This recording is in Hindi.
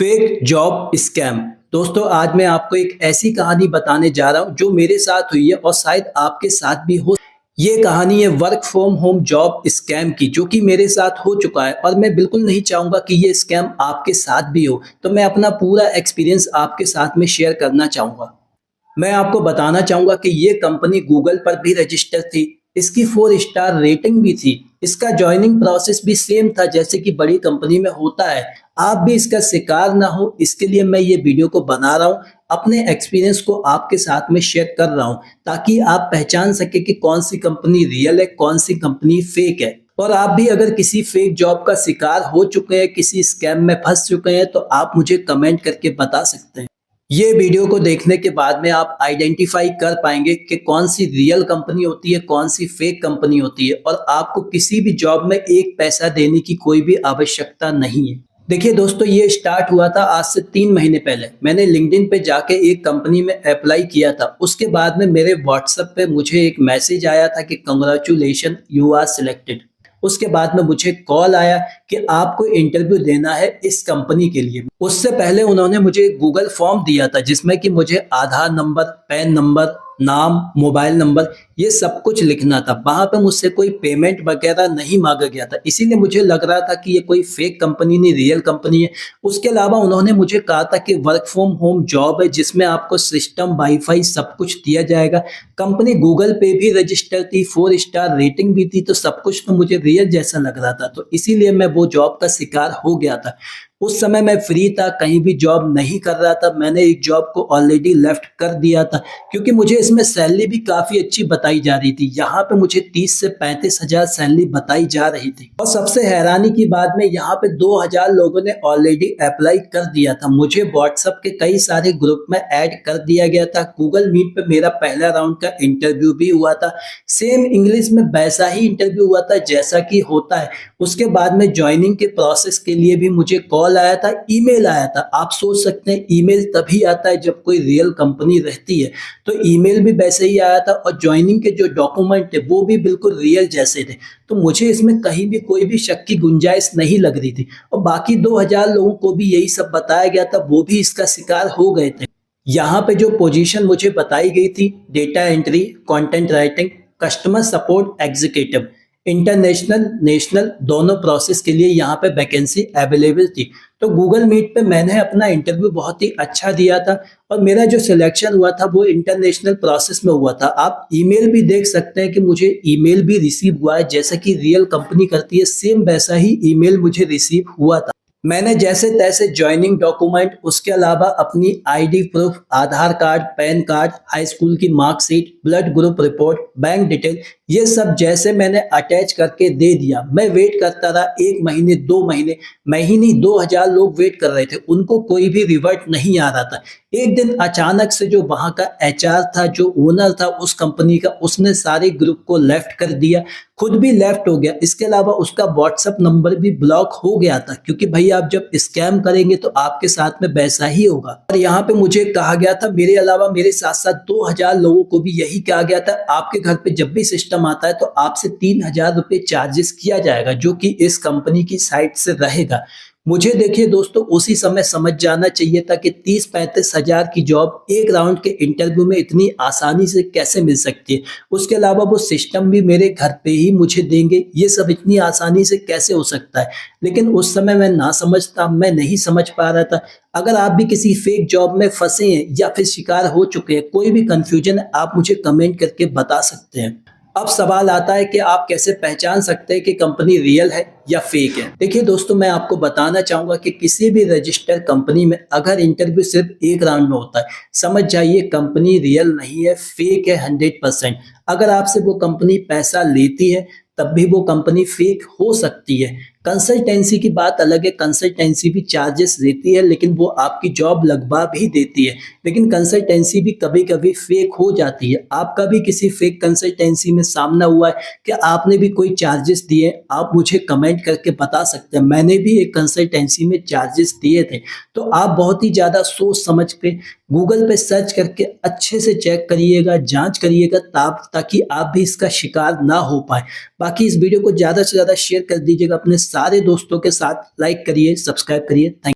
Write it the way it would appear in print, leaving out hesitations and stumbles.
Fake job scam. दोस्तों आज मैं आपको एक ऐसी कहानी बताने जा रहा हूं जो मेरे साथ हुई है और शायद आपके साथ भी हो। ये कहानी है work from home job scam की, जो कि मेरे साथ हो चुका है और मैं बिल्कुल नहीं चाहूंगा कि ये स्कैम आपके साथ भी हो। तो मैं अपना पूरा एक्सपीरियंस आपके साथ में शेयर करना चाहूंगा। मैं आपको बताना चाहूंगा कि ये कंपनी गूगल पर भी रजिस्टर थी। इसकी 4 स्टार रेटिंग भी थी। इसका ज्वाइनिंग प्रोसेस भी सेम था जैसे कि बड़ी कंपनी में होता है। आप भी इसका शिकार ना हो, इसके लिए मैं ये वीडियो को बना रहा हूँ। अपने एक्सपीरियंस को आपके साथ में शेयर कर रहा हूँ ताकि आप पहचान सके कि कौन सी कंपनी रियल है, कौन सी कंपनी फेक है। और आप भी अगर किसी फेक जॉब का शिकार हो चुके हैं, किसी स्कैम में फंस चुके हैं, तो आप मुझे कमेंट करके बता सकते हैं। ये वीडियो को देखने के बाद में आप आइडेंटिफाई कर पाएंगे कि कौन सी रियल कंपनी होती है, कौन सी फेक कंपनी होती है, और आपको किसी भी जॉब में एक पैसा देने की कोई भी आवश्यकता नहीं है। देखिए दोस्तों, ये स्टार्ट हुआ था आज से 3 महीने पहले। मैंने लिंक्डइन पे जाके एक कंपनी में अप्लाई किया था। उसके बाद में मेरे व्हाट्सएप पे मुझे एक मैसेज आया था कि कंग्रेचुलेशन, यू आर सिलेक्टेड। उसके बाद में मुझे कॉल आया कि आपको इंटरव्यू देना है इस कंपनी के लिए। उससे पहले उन्होंने मुझे गूगल फॉर्म दिया था जिसमें कि मुझे आधार नंबर, पैन नंबर, नाम, मोबाइल नंबर, ये सब कुछ लिखना था। वहां पे मुझसे कोई पेमेंट वगैरह नहीं मांगा गया था, इसीलिए मुझे लग रहा था कि ये कोई फेक कंपनी नहीं, रियल कंपनी है। उसके अलावा उन्होंने मुझे कहा था कि वर्क फ्रॉम होम जॉब है जिसमें आपको सिस्टम, वाईफाई सब कुछ दिया जाएगा। कंपनी गूगल पे भी रजिस्टर थी, 4 स्टार रेटिंग भी थी, तो सब कुछ तो मुझे रियल जैसा लग रहा था। तो इसीलिए मैं वो जॉब का शिकार हो गया था। उस समय मैं फ्री था, कहीं भी जॉब नहीं कर रहा था। मैंने एक जॉब को ऑलरेडी लेफ्ट कर दिया था क्योंकि मुझे इसमें सैलरी भी काफी अच्छी बताई जा रही थी। यहाँ पे मुझे 30 से 35 हजार सैलरी बताई जा रही थी। और सबसे हैरानी की बात में, यहाँ पे 2000 लोगों ने ऑलरेडी अप्लाई कर दिया था। मुझे व्हाट्सएप के कई सारे ग्रुप में ऐड कर दिया गया था। गूगल मीट पे मेरा पहला राउंड का इंटरव्यू भी हुआ था। सेम इंग्लिश में वैसा ही इंटरव्यू हुआ था जैसा कि होता है। उसके बाद में ज्वाइनिंग के प्रोसेस के लिए भी मुझे कॉल आया था, ईमेल आया था। आप सोच सकते हैं ईमेल तभी आता है जब कोई रियल कंपनी रहती है। तो ईमेल भी वैसे ही आया था और ज्वाइनिंग के जो डॉक्यूमेंट थे वो भी बिल्कुल रियल जैसे थे। तो मुझे इसमें कहीं भी कोई भी शक की गुंजाइश नहीं लग रही थी। और बाकी 2000 लोगों को भी यही सब बताया गया था, वो भी इसका शिकार हो गए थे। यहाँ पे जो पोजीशन मुझे बताई गई थी, data entry, content writing, customer support executive, international, national दोनों प्रोसेस के लिए यहाँ पे वैकेंसी अवेलेबल थी। तो गूगल मीट पे मैंने अपना इंटरव्यू बहुत ही अच्छा दिया था और मेरा जो सिलेक्शन हुआ था वो इंटरनेशनल प्रोसेस में हुआ था। आप ईमेल भी देख सकते हैं कि मुझे ईमेल भी रिसीव हुआ है जैसा कि रियल कंपनी करती है, सेम वैसा ही ईमेल मुझे रिसीव हुआ था। मैंने जैसे तैसे ज्वाइनिंग डॉक्यूमेंट, उसके अलावा अपनी ID proof, Aadhaar card, PAN card, high school की marksheet, blood group report, bank detail, ये सब जैसे मैंने अटैच करके दे दिया। मैं वेट करता रहा 1 महीने, 2 महीने, मैं ही नहीं 2000 लोग वेट कर रहे थे, उनको कोई भी रिवर्ट नहीं आ रहा था। एक दिन अचानक से जो वहां का एचआर था, जो ओनर था उस कंपनी का, उसने सारे ग्रुप को लेफ्ट कर दिया, खुद भी लेफ्ट हो गया। इसके अलावा उसका व्हाट्सएप नंबर भी ब्लॉक हो गया था क्योंकि भाई आप जब स्कैम करेंगे तो आपके साथ में वैसा ही होगा। और यहाँ पे मुझे कहा गया था, मेरे अलावा मेरे साथ साथ 2000 लोगों को भी यही कहा गया था, आपके घर पे जब भी सिस्टम आता है तो आपसे 3000 रुपए चार्जेस किया जाएगा जो कि इस कंपनी की साइट से रहेगा। मुझे देखिए दोस्तों, उसी समय समझ जाना चाहिए था कि 30-35 हजार की जॉब एक राउंड के इंटरव्यू में इतनी आसानी से कैसे मिल सकती है। उसके अलावा वो सिस्टम भी मेरे घर पे ही मुझे देंगे, ये सब इतनी आसानी से कैसे हो सकता है। लेकिन उस समय मैं ना समझता, मैं नहीं समझ पा रहा था। अगर आप भी किसी फेक जॉब में फंसे हैं या फिर शिकार हो चुके हैं, कोई भी कंफ्यूजन है, आप मुझे कमेंट करके बता सकते हैं। अब सवाल आता है कि आप कैसे पहचान सकते हैं कि कंपनी रियल है या फेक है। देखिए दोस्तों, मैं आपको बताना चाहूंगा कि किसी भी रजिस्टर्ड कंपनी में अगर इंटरव्यू सिर्फ एक राउंड में होता है, समझ जाइए कंपनी रियल नहीं है, फेक है 100%। अगर आपसे वो कंपनी पैसा लेती है तब भी वो कंपनी फेक हो सकती है। कंसल्टेंसी की बात अलग है, कंसल्टेंसी भी चार्जेस लेती है लेकिन वो आपकी जॉब लगवा भी देती है। लेकिन कंसल्टेंसी भी कभी कभी फेक हो जाती है। आपका भी किसी फेक कंसल्टेंसी में सामना हुआ है कि आपने भी कोई चार्जेस दिए, आप मुझे कमेंट करके बता सकते हैं। मैंने भी एक कंसल्टेंसी में चार्जेस दिए थे। तो आप बहुत ही ज्यादा सोच समझ के गूगल पे सर्च करके अच्छे से चेक करिएगा, जांच करिएगा, ताकि आप भी इसका शिकार ना हो पाए। बाकी इस वीडियो को ज्यादा से ज्यादा शेयर कर दीजिएगा अपने सारे दोस्तों के साथ, लाइक करिए, सब्सक्राइब करिए। थैंक